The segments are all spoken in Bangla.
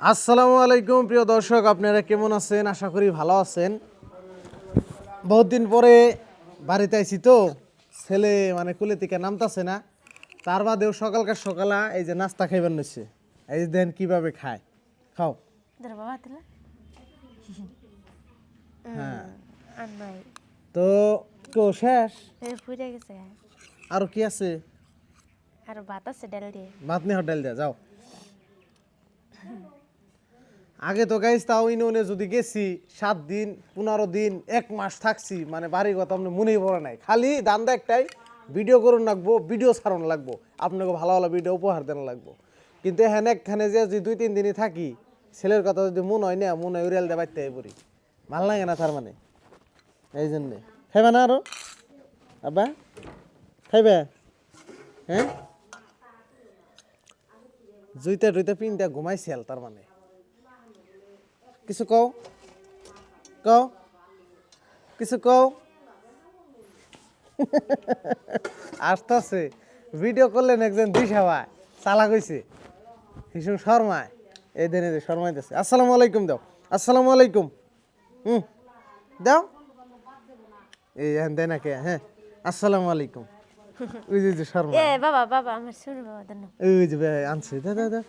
আসসালামু আলাইকুম প্রিয় দর্শক, আপনারা কেমন আছেন? আশা করি ভালো আছেন। বহুত দিন পরে বাড়িতে আইছি তো, ছেলে মানে কুলে থেকে নামতাছে না। তার বাদেও সকালকার সকালা এই যে নাস্তা খাইবার নিচ্ছে। এই যে দেন কিভাবে খায়, খাও। ধরো বাবা দিলা হ্যাঁ, আর নাই তো কেউ শেষ? ফুটে গেছে আরো কি আছে? আর ভাত আছে ডাল দিয়ে ভাত নিয়ে হোটেল দেয়া যাও। আগে তো গাইস তাও ইউনিয়নে যদি গেছি 7 দিন 15 দিন 1 মাস থাকছি, মানে বাড়ির কথা আপনি মনেই পড়ে নাই। খালি দান্দা একটাই, ভিডিও করুন লাগবো, ভিডিও ছাড়ন লাগবো, আপনাকে ভালো ভালো ভিডিও উপহার দেন লাগবো। কিন্তু হ্যাঁ একখানে যে যদি 2-3 দিনই থাকি, ছেলের কথা যদি মনে হয় না, মনে হয় উড়াল দিয়ে বাইতে পড়ি, ভাল লাগে না তার মানে। এই জন্যে খাইবে না আরো? আব্বা খাইবে? হ্যাঁ, জুইতে টুইতে পিনটা ঘুমাইছিল তার মানে। কিছু কও, কও, কিছু কও। আসতেছে ভিডিও করলেন একজন দিশাওয়ায় চালা কইছে হিসুম শর্মায়, এই দিনে শর্মাইতেছে। আসসালামু আলাইকুম দাও, আসসালামু আলাইকুম। দাও এই দেয় না কে? হ্যাঁ, আসসালামু আলাইকুম। ওই যে শর্মা, এ বাবা বাবা আমার শুরু বাবা দেন ওই যে আনছে, দা দা দা।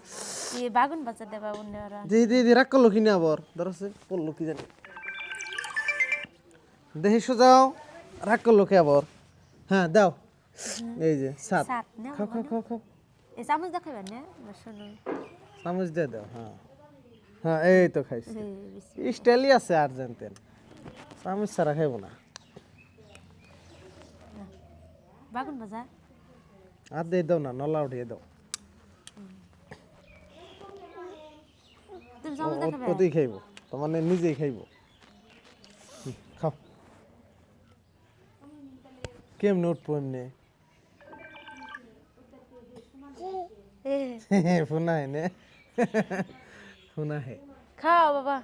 বাগুন বাচ্চা দে বাবুন ওরা যে রাগ করলো কিনে আবার ধরছে পড়লো কি জানি, দেখি সোজাও রাগ করলো কে আবার। হ্যাঁ দাও, এই যে সাত, সাত না খাও খাও খাও খাও, এ চামচ দেখাবেন না শুনুন চামচ দিয়ে দাও। হ্যাঁ হ্যাঁ, এই তো খাইছি, স্টাইলই আছে আর্জেন্টিন, চামচ ছাড়া খাইবো না। বাগুন বাজা আর দিয়ে দাও না, নলা উঠিয়ে দাও। তুমি চামচ দেখাবে ওতেই খাইবো, তো মানে নিজেই খাইবো। খাও, কেমনে উঠবো এমনি? ফোনা হে নে, ফোনা হে। খাও বাবা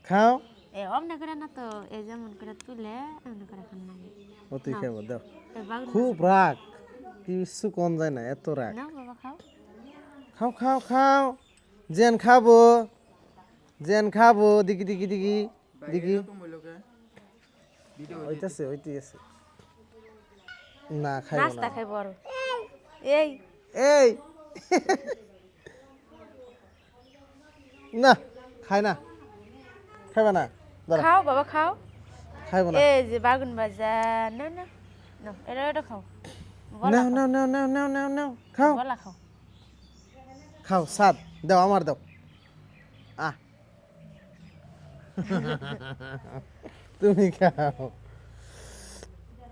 খাও, এ অমনে করে না তো এই যেমন করে তুলে এমন করে খান লাগে ওতেই খাইবো দাও। এ বাগুন খুব রাগ, কিছু কম যায় না, এত রাগ। না বাবা খাও খাও খাও খাও, জেন খাবো, জেন খাবো, দিকি দিকি দিকি দিকি। ওইটাছে ওইটাই আছে না, খাইবো নাস্তা না। খাই বড় এই এই না, খাই না, খাইবা না, দাঁড়া, খাও বাবা খাও খাইবো না। এই যে বাগুন বাজা না না না এটা এটা খাও নাও নাও নাও নাও নাও নাও নাও, খাও গলা খাও খাও, সাত দাও, আমার দাও। আহ তুমি খাও,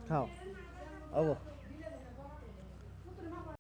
খাও, ও